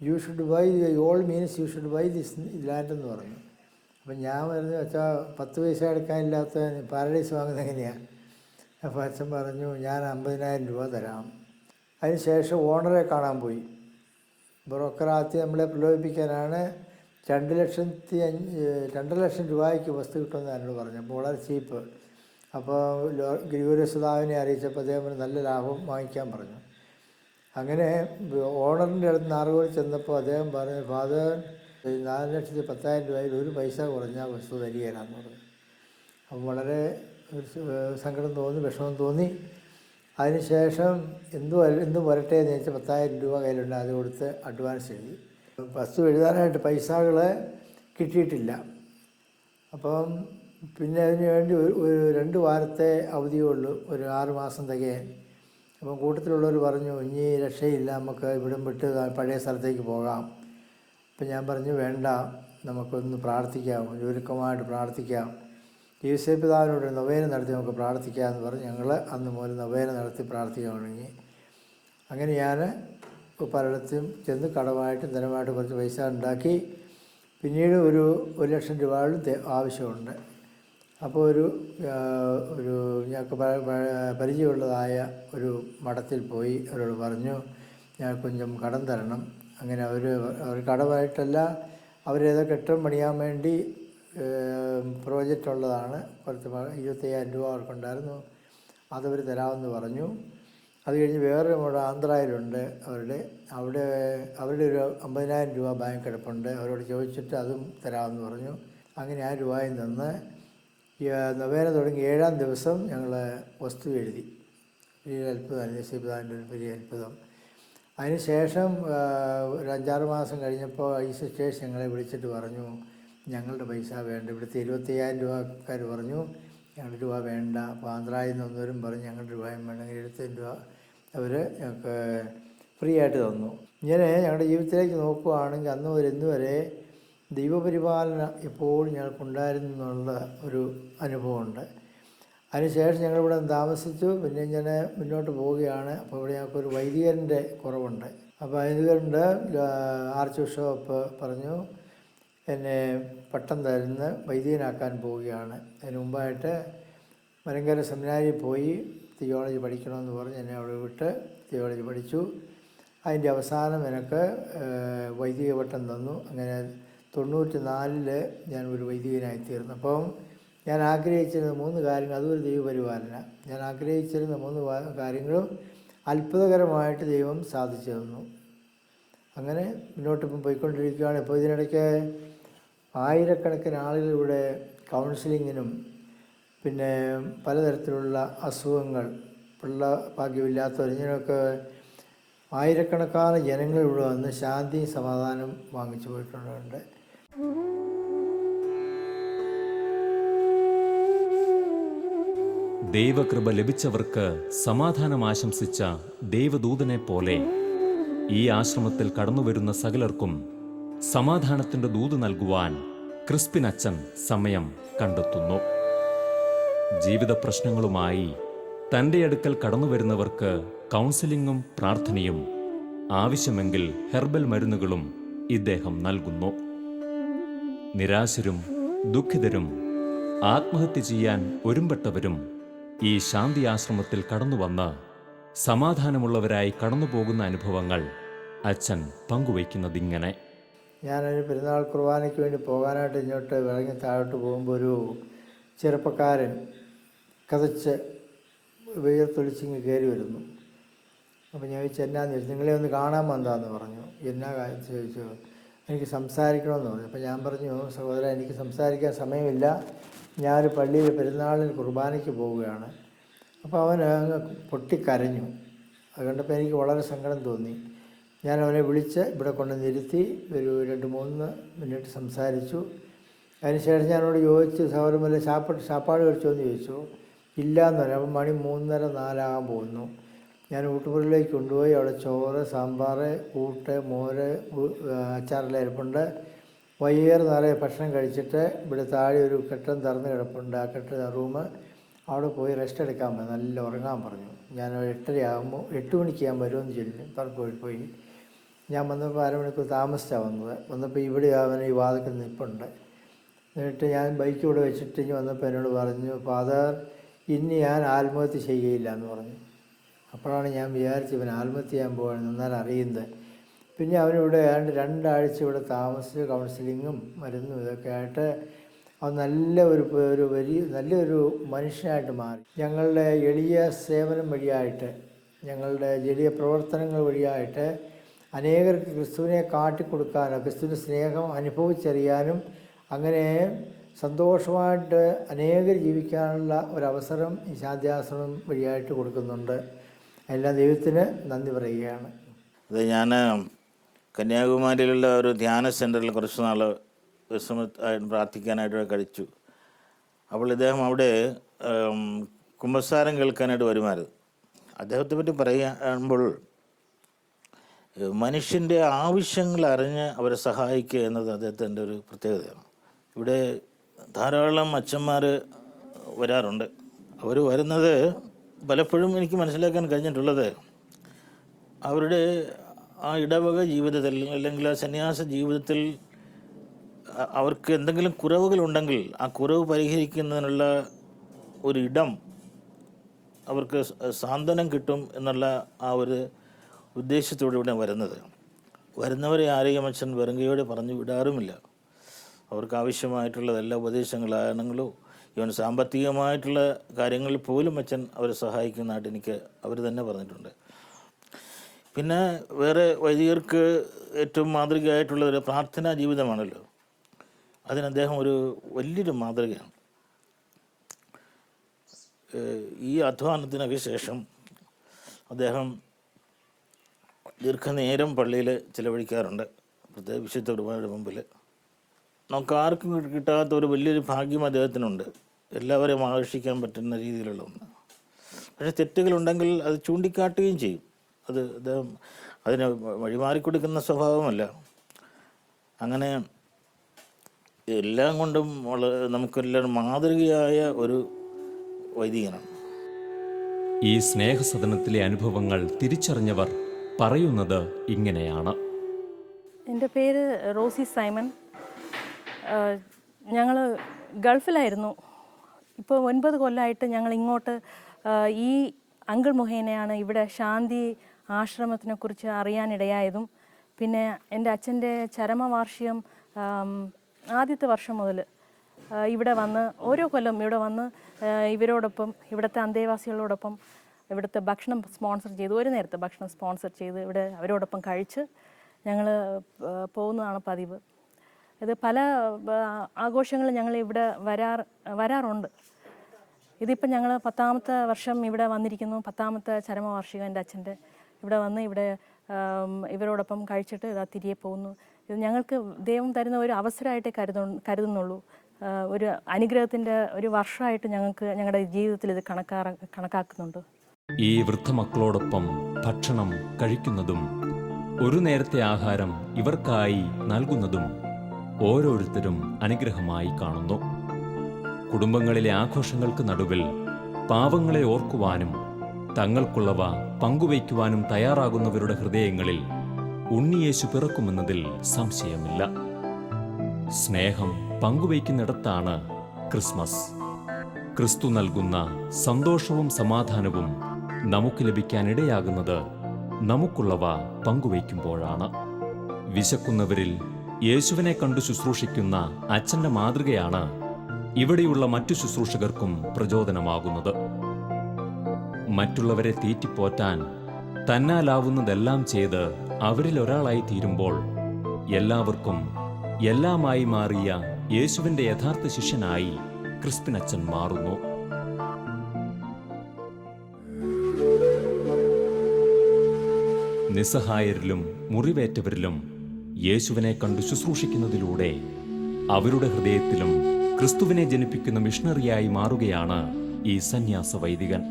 you should by all means you should buy this land എന്ന് പറഞ്ഞു. അപ്പം ഞാൻ പറഞ്ഞു, വെച്ചാൽ 10 പൈസ എടുക്കാനില്ലാത്ത പാരഡൈസ് വാങ്ങുന്നത് എങ്ങനെയാണ്? അപ്പോൾ അച്ഛൻ പറഞ്ഞു, ഞാൻ 50,000 രൂപ തരാം. അതിന് ശേഷം ഓണറെ കാണാൻ പോയി. ബ്രോക്കർ ആദ്യം നമ്മളെ പ്രലോഭിപ്പിക്കാനാണ് 2 ലക്ഷം രൂപയ്ക്ക് വസ്തു കിട്ടുമെന്ന് എന്നോട് പറഞ്ഞു. അപ്പോൾ വളരെ ചീപ്പ്. അപ്പോൾ ഗ്രിഗോറിയോസ് പിതാവിനെ അറിയിച്ചപ്പോൾ അദ്ദേഹം നല്ല ലാഭം വാങ്ങിക്കാൻ പറഞ്ഞു. അങ്ങനെ ഓണറിൻ്റെ അടുത്ത് നാറുകോൽ ചെന്നപ്പോൾ അദ്ദേഹം പറഞ്ഞു, ഫാദർ 4,10,000 രൂപയിൽ ഒരു പൈസ കുറഞ്ഞാൽ വസ്തു തരികയില്ലെന്ന് പറഞ്ഞു. അപ്പം വളരെ സങ്കടം തോന്നി, വിഷമം തോന്നി. അതിനുശേഷം എന്തും വരട്ടെ എന്ന് വെച്ചാൽ 10,000 രൂപ കയ്യിലുണ്ട്, അത് കൊടുത്ത് അഡ്വാൻസ് എഴുതി. വസ്തു എഴുതാനായിട്ട് പൈസകൾ കിട്ടിയിട്ടില്ല. അപ്പം പിന്നെ അതിന് വേണ്ടി ഒരു 2 വാരത്തെ അവധിയേ ഉള്ളൂ, ഒരു 6 മാസം തികയാൻ. അപ്പം കൂട്ടത്തിലുള്ളവർ പറഞ്ഞു, ഇനി രക്ഷയില്ല, നമുക്ക് ഇവിടം വിട്ട് പഴയ സ്ഥലത്തേക്ക് പോകാം. അപ്പം ഞാൻ പറഞ്ഞു, വേണ്ട, നമുക്കൊന്ന് പ്രാർത്ഥിക്കാം, ഒരുക്കമായിട്ട് പ്രാർത്ഥിക്കാം, യേശുപിതാവിനോട് നൊവേന നടത്തി നമുക്ക് പ്രാർത്ഥിക്കാമെന്ന് പറഞ്ഞ് ഞങ്ങൾ അന്ന് മുതൽ നൊവേന നടത്തി പ്രാർത്ഥിക്കാൻ തുടങ്ങി. അങ്ങനെ ഞാൻ പലയിടത്തും ചെന്ന് കടമായിട്ടും ധനമായിട്ട് കുറച്ച് പൈസ ഉണ്ടാക്കി. പിന്നീട് ഒരു 1,00,000 രൂപയോളം ആവശ്യമുണ്ട്. അപ്പോൾ ഒരു ഞങ്ങൾക്ക് പരിചയമുള്ളതായ ഒരു മഠത്തിൽ പോയി അവരോട് പറഞ്ഞു, ഞാൻ కొంచెం കടം തരണം. അങ്ങനെ അവർ കടമായിട്ടല്ല, അവരേതോ കെട്ടിടം പണിയാൻ വേണ്ടി പ്രോജക്റ്റ് ഉള്ളതാണ്. കുറച്ച് 25,000 രൂപ അവർക്കുണ്ടായിരുന്നു, അതവർ തരാമെന്ന് പറഞ്ഞു. അത് കഴിഞ്ഞ് വേറൊരു മഠം ആന്ധ്രയിലുണ്ട് അവരുടെ ഒരു 50,000 രൂപ ബാങ്ക് കിടപ്പുണ്ട്, അവരോട് ചോദിച്ചിട്ട് അതും തരാമെന്ന് പറഞ്ഞു. അങ്ങനെ ആ രൂപയിൽ നിന്ന് നൊവേന തുടങ്ങി 7-ാം ദിവസം ഞങ്ങൾ വസ്തു എഴുതി. വലിയ അത്ഭുതം, യേശുപിതാവിൻ്റെ ഒരു വലിയ അത്ഭുതം. അതിനുശേഷം ഒരു 5-6 മാസം കഴിഞ്ഞപ്പോൾ ഈ സിസ്റ്റേഴ്സ് ഞങ്ങളെ വിളിച്ചിട്ട് പറഞ്ഞു, ഞങ്ങളുടെ പൈസ വേണ്ട. ഇവിടുത്തെ 25,000 രൂപക്കാർ പറഞ്ഞു ഞങ്ങളുടെ രൂപ വേണ്ട. അപ്പോൾ ആന്ധ്രയിൽ നിന്ന് വന്നവരും പറഞ്ഞു ഞങ്ങളുടെ രൂപയും വേണമെങ്കിൽ 75,000 രൂപ അവർ ഞങ്ങൾക്ക് ഫ്രീ ആയിട്ട് തന്നു. ഇങ്ങനെ ഞങ്ങളുടെ ജീവിതത്തിലേക്ക് നോക്കുകയാണെങ്കിൽ അന്ന് മുതൽ ഇന്ന് വരെ ദൈവപരിപാലന എപ്പോഴും ഞങ്ങൾക്കുണ്ടായിരുന്നു എന്നുള്ള ഒരു അനുഭവമുണ്ട്. അതിനുശേഷം ഞങ്ങളിവിടെ താമസിച്ചു. പിന്നെ ഞാൻ മുന്നോട്ട് പോവുകയാണ്. അപ്പോൾ ഇവിടെ ഞങ്ങൾക്കൊരു വൈദികൻ്റെ കുറവുണ്ട്. അപ്പോൾ അതുകൊണ്ട് ആർച്ച് ബിഷപ്പ് പറഞ്ഞു എന്നെ പട്ടം തരുന്ന് വൈദികനാക്കാൻ പോവുകയാണ്. അതിന് മുമ്പായിട്ട് മലങ്കര സെമിനാരിയിൽ പോയി തിയോളജി പഠിക്കണമെന്ന് പറഞ്ഞ് എന്നെ അവിടെ വിട്ട് തിയോളജി പഠിച്ചു. അതിൻ്റെ അവസാനം എനിക്ക് വൈദിക പട്ടം തന്നു. അങ്ങനെ 94 ഞാൻ ഒരു വൈദികനായിത്തീർന്നു. അപ്പം ഞാൻ ആഗ്രഹിച്ചിരുന്ന 3 കാര്യങ്ങൾ, അതൊരു ദൈവപരിപാലന. ഞാൻ ആഗ്രഹിച്ചിരുന്ന 3 കാര്യങ്ങളും അത്ഭുതകരമായിട്ട് ദൈവം സാധിച്ചു തന്നു. അങ്ങനെ മുന്നോട്ടിപ്പം പോയിക്കൊണ്ടിരിക്കുകയാണ്. ഇപ്പോൾ ഇതിനിടയ്ക്ക് ആയിരക്കണക്കിന് ആളുകൾ ഇവിടെ കൗൺസിലിങ്ങിനും പിന്നെ പലതരത്തിലുള്ള അസുഖങ്ങൾ, പിള്ള ഭാഗ്യമില്ലാത്തവർ, ഇങ്ങനെയൊക്കെ ആയിരക്കണക്കാണ് ജനങ്ങൾ ഇവിടെ വന്ന് ശാന്തിയും സമാധാനം വാങ്ങിച്ചു പോയിട്ടുണ്ട്. ദൈവകൃപ ലഭിച്ചവർക്ക് സമാധാനം ആശംസിച്ച ദൈവദൂതനെ പോലെ ഈ ആശ്രമത്തിൽ കടന്നുവരുന്ന സകലർക്കും സമാധാനത്തിൻ്റെ ദൂത് നൽകുവാൻ ക്രിസ്പിനച്ചൻ സമയം കണ്ടെത്തുന്നു. ജീവിത പ്രശ്നങ്ങളുമായി തൻ്റെ അടുക്കൽ കടന്നുവരുന്നവർക്ക് കൗൺസിലിങ്ങും പ്രാർത്ഥനയും ആവശ്യമെങ്കിൽ ഹെർബൽ മരുന്നുകളും ഇദ്ദേഹം നൽകുന്നു. നിരാശരും ദുഃഖിതരും ആത്മഹത്യ ചെയ്യാൻ ഒരുമ്പെട്ടവരും ഈ ശാന്തി ആശ്രമത്തിൽ കടന്നുവന്ന് സമാധാനമുള്ളവരായി കടന്നുപോകുന്ന അനുഭവങ്ങൾ അച്ഛൻ പങ്കുവയ്ക്കുന്നതിങ്ങനെ. ഞാനൊരു പെരുന്നാൾ കുർബാനയ്ക്ക് വേണ്ടി പോകാനായിട്ട് ഇങ്ങോട്ട് ഇറങ്ങി താഴോട്ട് പോകുമ്പോൾ ഒരു ചെറുപ്പക്കാരൻ കതച്ച് വിയർത്തൊലിച്ചിങ്ങ് കയറി വരുന്നു. അപ്പോൾ ഞാൻ ചോദിച്ചു എന്നാന്ന് ചോദിച്ചു. നിങ്ങളെ ഒന്ന് കാണാൻ വന്നതാന്ന് പറഞ്ഞു. എന്നാ കാര്യം ചോദിച്ചു. എനിക്ക് സംസാരിക്കണമെന്ന് പറഞ്ഞു. അപ്പോൾ ഞാൻ പറഞ്ഞു, സഹോദരൻ എനിക്ക് സംസാരിക്കാൻ സമയമില്ല, ഞാനൊരു പള്ളിയിൽ പെരുന്നാളിന് കുർബാനയ്ക്ക് പോവുകയാണ്. അപ്പോൾ അവൻ അങ്ങ് പൊട്ടിക്കരഞ്ഞു. അത് കണ്ടപ്പോൾ എനിക്ക് വളരെ സങ്കടം തോന്നി. ഞാൻ അവനെ വിളിച്ച് ഇവിടെ കൊണ്ടുവന്നിരുത്തി ഒരു 2-3 മിനിറ്റ് സംസാരിച്ചു. അതിനുശേഷം ഞാനോട് ചോദിച്ചു, സഹോദരൻ വല്ല ചാപ്പാട് കഴിച്ചോ എന്ന് ചോദിച്ചു. ഇല്ല എന്ന് പറഞ്ഞു. അപ്പം മണി 3:30-4 ആകാൻ പോകുന്നു. ഞാൻ ഊട്ടുപുരയിലേക്ക് കൊണ്ടുപോയി. അവിടെ ചോറ്, സാമ്പാർ, കൂട്ട്, മോര്, അച്ചാറെല്ലാം ഇരിപ്പുണ്ട്. വൈകുന്നേരം നിറയെ ഭക്ഷണം കഴിച്ചിട്ട് ഇവിടെ താഴെ ഒരു കെട്ടിടം തുറന്ന് കിടപ്പുണ്ട്. ആ കെട്ടിട റൂം, അവിടെ പോയി റെസ്റ്റ് എടുക്കാൻ പറഞ്ഞു, നല്ല ഉറങ്ങാൻ പറഞ്ഞു. ഞാൻ 8:30 ആകുമ്പോൾ 8 മണിക്ക് ഞാൻ വരുമെന്ന് ചൊല്ലി പോയി. ഞാൻ വന്നപ്പോൾ 1/2 മണിക്കൂർ താമസിച്ചാണ് വന്നപ്പോൾ ഇവിടെ അവൻ ഈ വാതിൽക്കൽ നിൽപ്പുണ്ട്. എന്നിട്ട് ഞാൻ ബൈക്ക് ഇവിടെ വെച്ചിട്ട് വന്നപ്പോൾ എന്നോട് പറഞ്ഞു, ഫാദർ ഇനി ഞാൻ ആത്മഹത്യ ചെയ്യുകയില്ല എന്ന് പറഞ്ഞു. അപ്പോഴാണ് ഞാൻ വിചാരിച്ച് ഇവൻ ആത്മഹത്യ ചെയ്യാൻ പോവാണ് എന്നാലും അറിയുന്നത്. പിന്നെ അവനിവിടെ 2 ആഴ്ച ഇവിടെ താമസിച്ച് കൗൺസിലിങ്ങും മരുന്നും ഇതൊക്കെ ആയിട്ട് അവൻ നല്ലൊരു മനുഷ്യനായിട്ട് മാറി. ഞങ്ങളുടെ എളിയ സേവനം വഴിയായിട്ട്, ഞങ്ങളുടെ എളിയ പ്രവർത്തനങ്ങൾ വഴിയായിട്ട് അനേകർക്ക് ക്രിസ്തുവിനെ കാട്ടിക്കൊടുക്കാനോ ക്രിസ്തുവിൻ്റെ സ്നേഹം അനുഭവിച്ചറിയാനും അങ്ങനെ സന്തോഷമായിട്ട് അനേകർ ജീവിക്കാനുള്ള ഒരവസരം ഈ ശാന്തിയാശ്രമം വഴിയായിട്ട് കൊടുക്കുന്നുണ്ട്. എല്ലാം ദൈവത്തിന് നന്ദി പറയുകയാണ്. അത് ഞാൻ കന്യാകുമാരിയിലുള്ള ഒരു ധ്യാന സെൻറ്ററിൽ കുറച്ച് നാൾ പ്രാർത്ഥിക്കാനായിട്ട് കഴിച്ചു. അപ്പോൾ ഇദ്ദേഹം അവിടെ കുമ്പസാരം കേൾക്കാനായിട്ട് വരുമായിരുന്നു. അദ്ദേഹത്തെ പറ്റി പറയുമ്പോൾ മനുഷ്യൻ്റെ ആവശ്യങ്ങൾ അറിഞ്ഞ് അവരെ സഹായിക്കുക എന്നത് അദ്ദേഹത്തിൻ്റെ ഒരു പ്രത്യേകതയാണ്. ഇവിടെ ധാരാളം അച്ഛന്മാർ വരാറുണ്ട്. അവർ വരുന്നത് പലപ്പോഴും എനിക്ക് മനസ്സിലാക്കാൻ കഴിഞ്ഞിട്ടുള്ളത് അവരുടെ ആ ഇടവക ജീവിതത്തിൽ അല്ലെങ്കിൽ ആ സന്യാസ ജീവിതത്തിൽ അവർക്ക് എന്തെങ്കിലും കുറവുകളുണ്ടെങ്കിൽ ആ കുറവ് പരിഹരിക്കുന്നതിനുള്ള ഒരു ഇടം അവർക്ക് സാന്ത്വനം കിട്ടും എന്നുള്ള ആ ഒരു ഉദ്ദേശത്തോടെ ഇവിടെ വരുന്നവരെ ആരെയും അച്ഛൻ വെറുങ്കയോടെ പറഞ്ഞു വിടാറുമില്ല. അവർക്ക് ആവശ്യമായിട്ടുള്ള എല്ലാ ഉപദേശങ്ങളാണെങ്കിലോ ഈവൻ സാമ്പത്തികമായിട്ടുള്ള കാര്യങ്ങളിൽ പോലും അച്ഛൻ അവരെ സഹായിക്കുന്നതായിട്ട് എനിക്ക് അവർ തന്നെ പറഞ്ഞിട്ടുണ്ട്. പിന്നെ വേറെ വൈദികർക്ക് ഏറ്റവും മാതൃകയായിട്ടുള്ള ഒരു പ്രാർത്ഥനാ ജീവിതമാണല്ലോ. അതിന് അദ്ദേഹം ഒരു വലിയൊരു മാതൃകയാണ്. ഈ അധ്വാനത്തിനൊക്കെ ശേഷം അദ്ദേഹം ദീർഘനേരം പള്ളിയിൽ ചിലവഴിക്കാറുണ്ട്, പ്രത്യേക വിശുദ്ധ കുർബാനയുടെ മുമ്പിൽ. നമുക്ക് ആർക്കും കിട്ടാത്ത ഒരു വലിയൊരു ഭാഗ്യം അദ്ദേഹത്തിനുണ്ട്, എല്ലാവരെയും ആകർഷിക്കാൻ പറ്റുന്ന രീതിയിലുള്ള ഒന്ന്. പക്ഷേ തെറ്റുകളുണ്ടെങ്കിൽ അത് ചൂണ്ടിക്കാട്ടുകയും ചെയ്യും. അത് അദ്ദേഹം അതിന് വഴിമാറിക്കൊടുക്കുന്ന സ്വഭാവമല്ല. അങ്ങനെ എല്ലാം കൊണ്ടും നമുക്കെല്ലാം മാതൃകയായ ഒരു വൈദികനാണ്. ഈ സ്നേഹസദനത്തിലെ അനുഭവങ്ങൾ തിരിച്ചറിഞ്ഞവർ പറയുന്നത് ഇങ്ങനെയാണ്. എൻ്റെ പേര് റോസി സൈമൺ. ഞങ്ങൾ ഗൾഫിലായിരുന്നു. ഇപ്പോൾ 9 കൊല്ലമായിട്ട് ഞങ്ങൾ ഇങ്ങോട്ട് ഈ അങ്കിൾ മുഖേനയാണ് ഇവിടെ ശാന്തി ആശ്രമത്തിനെക്കുറിച്ച് അറിയാനിടയായതും പിന്നെ എൻ്റെ അച്ഛൻ്റെ ചരമവാർഷികം ആദ്യത്തെ വർഷം മുതൽ ഇവിടെ വന്ന് ഓരോ കൊല്ലം ഇവിടെ വന്ന് ഇവരോടൊപ്പം ഇവിടുത്തെ അന്തേവാസികളോടൊപ്പം ഇവിടുത്തെ ഭക്ഷണം സ്പോൺസർ ചെയ്ത് ഒരു നേരത്തെ ഭക്ഷണം സ്പോൺസർ ചെയ്ത് ഇവിടെ അവരോടൊപ്പം കഴിച്ച് ഞങ്ങൾ പോകുന്നതാണ് പതിവ്. ഇത് പല ആഘോഷങ്ങളും ഞങ്ങൾ ഇവിടെ വരാറുണ്ട്. ഇതിപ്പം ഞങ്ങൾ 10ാമത്തെ വർഷം ഇവിടെ വന്നിരിക്കുന്നു. 10ാമത്തെ ചരമവാർഷികം എൻ്റെ അച്ഛൻ്റെ. ഇവിടെ വന്ന് ഇവിടെ ഇവരോടൊപ്പം കഴിച്ചിട്ട് ഇതാ തിരികെ പോകുന്നു. ഇത് ഞങ്ങൾക്ക് ദൈവം തരുന്ന ഒരു അവസരമായിട്ടേ കരുതുന്നുള്ളൂ. ഒരു അനുഗ്രഹത്തിൻ്റെ ഒരു വർഷമായിട്ട് ഞങ്ങളുടെ ജീവിതത്തിൽ ഇത് കണക്കാക്കുന്നുണ്ട്. ഈ വൃദ്ധമക്കളോടൊപ്പം ഭക്ഷണം കഴിക്കുന്നതും ഒരു നേരത്തെ ആഹാരം ഇവർക്കായി നൽകുന്നതും ഓരോരുത്തരും അനുഗ്രഹമായി കാണുന്നു. കുടുംബങ്ങളിലെ ആഘോഷങ്ങൾക്ക് നടുവിൽ പാവങ്ങളെ ഓർക്കുവാനും തങ്ങൾക്കുള്ളവ പങ്കുവയ്ക്കുവാനും തയ്യാറാകുന്നവരുടെ ഹൃദയങ്ങളിൽ ഉണ്ണിയേശു പിറക്കുമെന്നതിൽ സംശയമില്ല. സ്നേഹം പങ്കുവയ്ക്കുന്നിടത്താണ് ക്രിസ്മസ്. ക്രിസ്തു നൽകുന്ന സന്തോഷവും സമാധാനവും നമുക്ക് ലഭിക്കാനിടയാകുന്നത് നമുക്കുള്ളവ പങ്കുവയ്ക്കുമ്പോഴാണ്. വിശക്കുന്നവരിൽ യേശുവിനെ കണ്ടു ശുശ്രൂഷിക്കുന്ന അച്ഛൻ്റെ മാതൃകയാണ് ഇവിടെയുള്ള മറ്റു ശുശ്രൂഷകർക്കും പ്രചോദനമാകുന്നത്. മറ്റുള്ളവരെ തീറ്റിപ്പോറ്റാൻ തന്നാലാവുന്നതെല്ലാം ചെയ്ത് അവരിൽ ഒരാളായി തീരുമ്പോൾ എല്ലാവർക്കും എല്ലാമായി മാറിയ യേശുവിൻ്റെ യഥാർത്ഥ ശിഷ്യനായി ക്രിസ്പിനച്ചൻ മാറുന്നു. നിസ്സഹായരിലും മുറിവേറ്റവരിലും യേശുവിനെ കണ്ടു ശുശ്രൂഷിക്കുന്നതിലൂടെ അവരുടെ ഹൃദയത്തിലും ക്രിസ്തുവിനെ ജനിപ്പിക്കുന്ന മിഷണറിയായി മാറുകയാണ് ഈ സന്യാസ വൈദികൻ.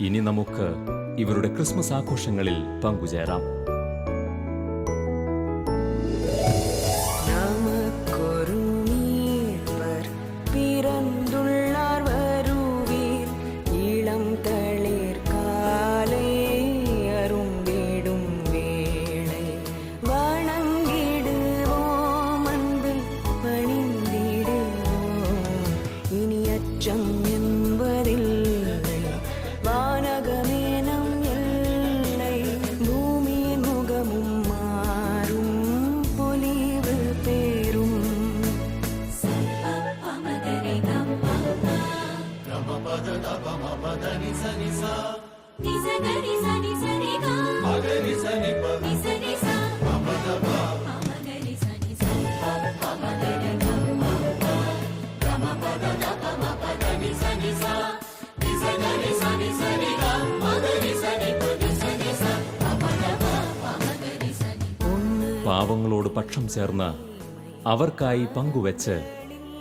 ഇനി നമുക്ക് ഇവരുടെ ക്രിസ്മസ് ആഘോഷങ്ങളിൽ പങ്കുചേരാം. പാവങ്ങളോട് പക്ഷം ചേർന്ന് അവർക്കായി പങ്കുവെച്ച്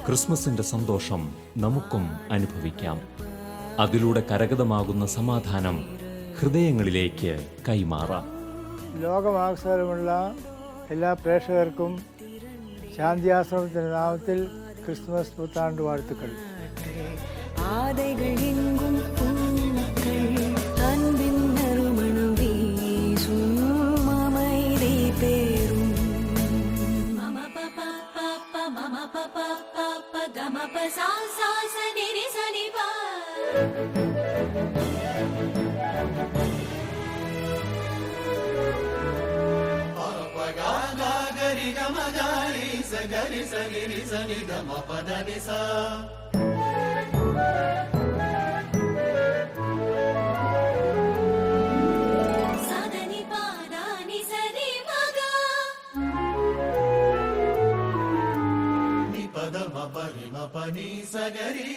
ക്രിസ്മസിന്റെ സന്തോഷം നമുക്കും അനുഭവിക്കാം. അതിലൂടെ കരഗതമാകുന്ന സമാധാനം ഹൃദയങ്ങളിലേക്ക് കൈമാറാം. ലോകമാകസാരമുള്ള എല്ലാ പ്രേക്ഷകർക്കും ശാന്തിയാശ്രമത്തിൻ്റെ നാമത്തിൽ ക്രിസ്മസ് പുത്താണ്ട് വാഴ്ത്തുക്കൾ. పద మపరి మపని సగరి